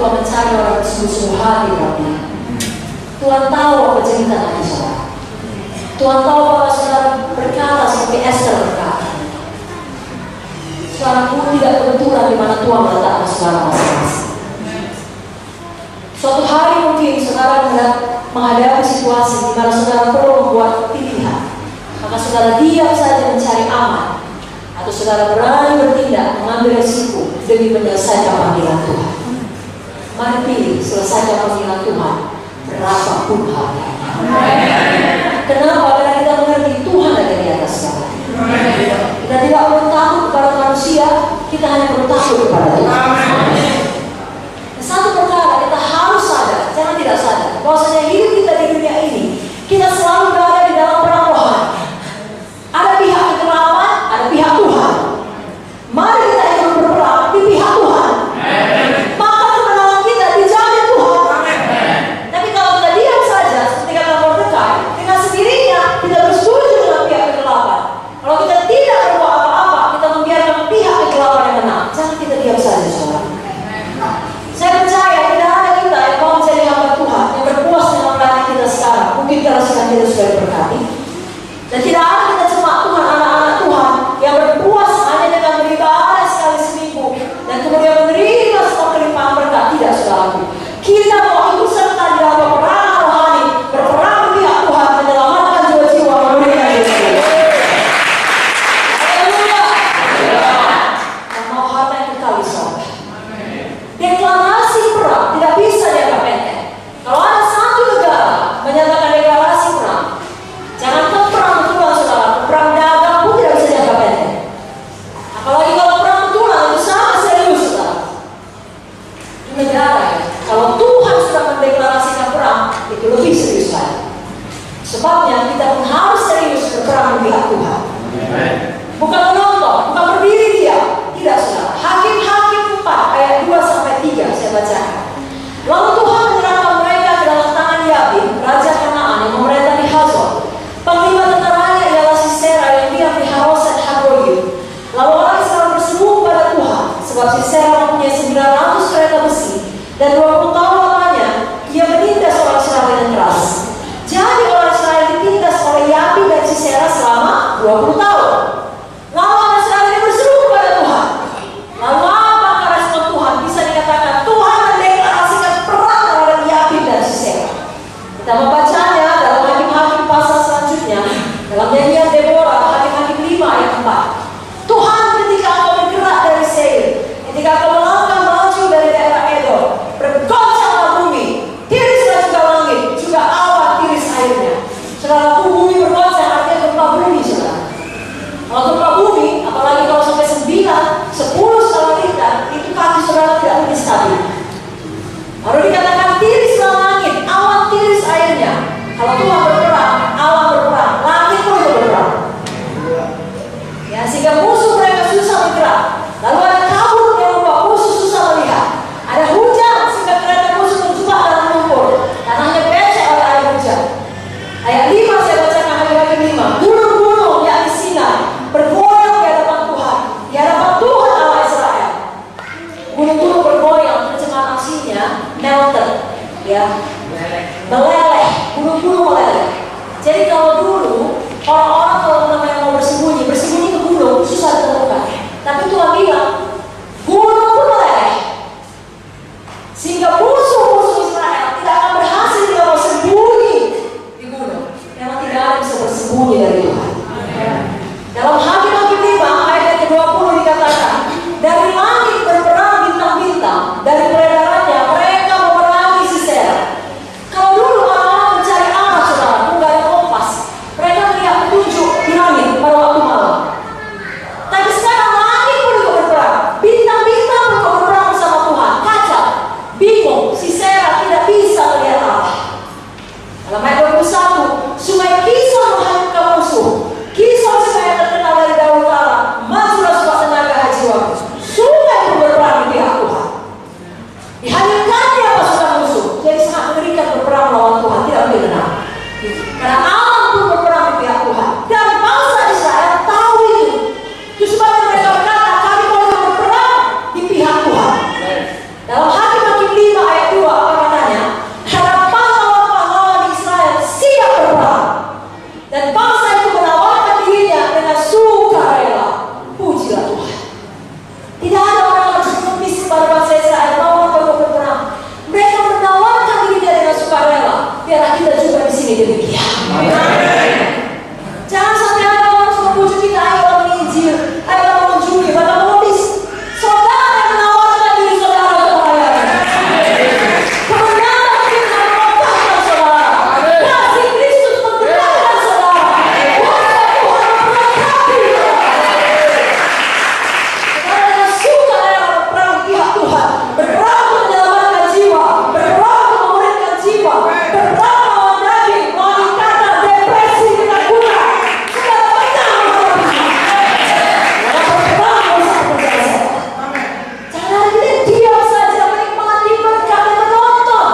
Tuhan mencari orang bersungguh-sungguh hati dalam Dia. Tuhan tahu apa cerita hati saudara. Tuhan tahu bahwa saudara berkata seperti Esther berkata, saudaraku tidak kebetulan di mana Tuhan meletakkan saudara masing-masing. Suatu hari mungkin saudara menghadapi situasi di mana saudara perlu membuat pilihan, maka saudara diam saja mencari aman, atau saudara berani bertindak mengambil resiko demi menyelesaikan panggilan Tuhan. Mari pilih selesaikan panggilan Tuhan berapapun halnya. Kenapa? Karena kita mengerti Tuhan ada di atas segala. Kita tidak perlu takut kepada manusia, kita hanya perlu takut kepada Tuhan. Satu perkara kita harus sadar, jangan tidak sadar, bahwasanya hidup kita di dunia ini, kita selalu berada di dalam perang rohani. Ada pihak kegelapan, ada pihak Tuhan. Mari kita ikut berperang di pihak Tuhan. Maka kemenangan kita dijamin Tuhan. Tapi kalau kita diam saja, seperti kata Mordekai, dengan sendirinya kita bersetuju dengan pihak kegelapan. Kalau kita tidak berbuat apa-apa, kita membiarkan pihak kegelapan yang menang. Jangan kita diam saja, saudara. Saya percaya tidak ada kita yang mau menjadi hamba Tuhan yang berpuas dengan pelayanan kita sekarang. Mungkin karena sekarang kita sudah diberkati. Dan tidak ada kita cuma Tuhan, anak-anak Tuhan yang berpuas hanya dengan beribadah sekali seminggu dan kemudian menerima semua kelimpahan berkat. Tidak, saudaraku. Kita mau ikut serta di dalam peperangan rohani, berperang di pihak Tuhan, menyelamatkan jiwa-jiwa memberikan Yesus. Haleluya. Dan mau harta yang kekal di sorga. Deklarasi perang tidak bisa dianggap enteng. Kalau ada satu negara menyatakan deklarasi perang, jangan perang betulan, saudara. Perang dagang pun tidak bisa dianggap enteng. Apalagi kalau perang betulan itu sangat serius, saudara. Di negara ya, kalau Tuhan sudah mendeklarasikan perang, itu lebih serius lagi. Sebabnya kita pun harus serius berperang di pihak Tuhan. Bukan menonton, bukan berdiri diam. Tidak, saudara. Hakim-hakim 4 ayat 2-3 saya bacakan. Lalu Tuhan menyerahkan mereka ke dalam tangan Yabin, raja Kanaan yang memerintah di Hazor. Panglima tentaranya ialah Sisera yang diam di Haroset Hagoyim. Lalu orang Israel berseru pada Tuhan, sebab Sisera mempunyai 900 kereta besi dan 20 tahun lamanya ia menindas orang Israel dengan keras. Jadi orang Israel ditindas oleh Yabin dan Sisera selama 20 tahun. Lalu orang Israel ini berseru kepada Tuhan. Lalu apakah respon Tuhan? Bisa dikatakan Tuhan mendeklarasikan perang terhadap Yabin dan Sisera. Kita membacanya dalam Hakim-Hakim pasal selanjutnya, dalam nyanyian Deborah, Hakim-Hakim 5 ayat 4. Tuhan, ketika engkau bergerak dari Seir, ketika engkau melangkah maju dari daerah Edom, bergoncanglah bumi, tirislah juga langit, juga awan tiris airnya. Saudara, bumi bergoncang artinya gempa bumi, saudara. Kalau gempa bumi, apalagi kalau sampai 9, 10 skala Richter, itu kaki saudara tidak lebih stabil. Baru dikatakan tirislah langit, awan tiris airnya. Kalau Tuhan berperang, awan berperang, langit pun juga berperang. Ya, sehingga musuh mereka susah bergerak. Lalu ada kabut yang membuat musuh susah melihat. Ada hujan sehingga kereta musuh terjebak dalam lumpur. Tanahnya becek oleh air hujan. Ayat 5 saya bacakan Hakim-Hakim 5. Gunung-gunung yakni Sinai bergoyang di hadapan Tuhan, di hadapan Tuhan Allah Israel. Gunung-gunung bergoyang, terjemahan aslinya melted, ya, meleleh. Gunung-gunung meleleh. Jadi kalau dulu orang-orang kalau namanya mau bersembunyi ke gunung susah ditemukan. Tapi Tuhan bilang gunung pun meleleh, sehingga musuh-musuh Israel tidak akan berhasil jika mau sembunyi di gunung. Memang tidak ada yang bisa bersembunyi dari Tuhan. Dalam Hakim-Hakim 5 ayat ke-20 dikatakan, dari langit berperang bintang-bintang, dari peredarannya mereka memerangi Sisera. Kalau dulu orang-orang mencari arah, saudara, nggak ada kompas, mereka melihat petunjuk di langit pada waktu malam. Tapi kepada bangsa Israel bahwa mereka berperang. Mereka menawarkan diri dengan sukarela. Biarlah kita juga di sini demikian. Jangan sampai ada orang memuji kita, ayo menginjil, ayo mengunjungi, bahkan modis. Saudara yang menawarkan diri saudara kepada kemenangan kita merobohkan saudara. Kasih Kristus menggerakkan saudara. Kuasa Tuhan memberkati saudara yang suka dalam perang pihak Tuhan, berperang menyelamatkan jiwa, berperang memuridkan jiwa, berperang melawan daging, melawan ikatan, depresi, ketakutan. Saudara menang melawan berperang bersama berjasa. Jangan kita diam saja menikmati berkat dan menonton.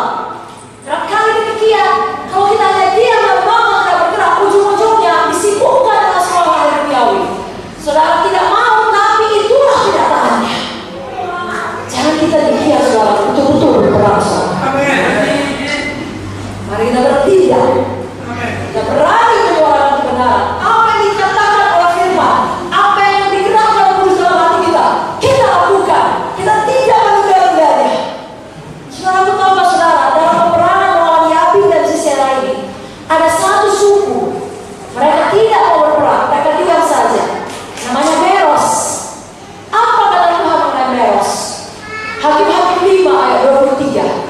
Kerap kali demikian, kalau kita hanya diam dan menonton dan bergerak, ujung-ujungnya disibukkan dengan semua hal duniawi. Saudara tidak mau, tapi itulah kenyataannya. Jangan kita demikian, saudara, betul-betul berperang, saudara. Mari kita bertindak. Kita berani menyuarakan kebenaran. Apa yang dikatakan oleh firman, apa yang digerakkan oleh Kudus dalam hati kita, kita lakukan. Kita tidak menunda-nundanya. Saudara, aku tahu saudara, dalam peperangan melawan Yabin dan Sisera ini, ada satu suku. Mereka tidak mau berperang, mereka diam saja. Namanya Meros. Apa kata Tuhan mengenai Meros? Hakim-Hakim 5 ayat 23.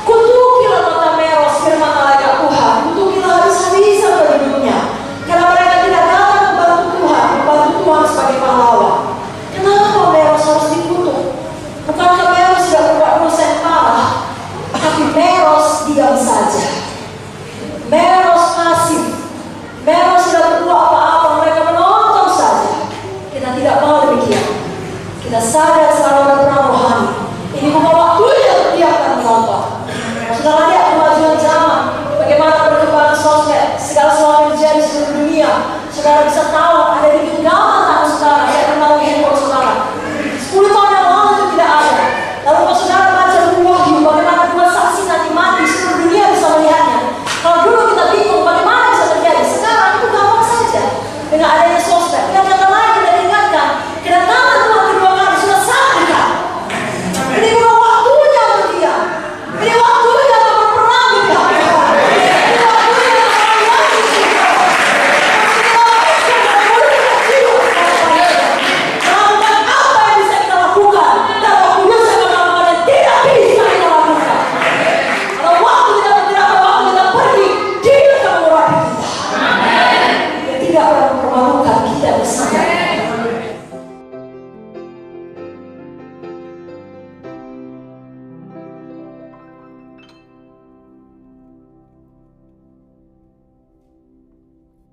Kutukilah kota Meros, firman malaikat Tuhan. Kutukilah habis-habisan penduduknya, karena mereka tidak datang membantu Tuhan sebagai pahlawan. Kenapa Meros harus dikutuk? Bukankah Meros tidak berbuat dosa yang parah? Tapi Meros diam saja. Meros pasif. Meros tidak berbuat apa-apa, mereka menonton saja. Kita tidak mau demikian. Kita sadar selalu ada perang rohani. Ini bukan waktunya untuk diam dan menonton. Saudara lihat kemajuan zaman, bagaimana perkembangan sosmed, segala sesuatu yang terjadi di seluruh dunia. Saudara bisa tahu ada di gambar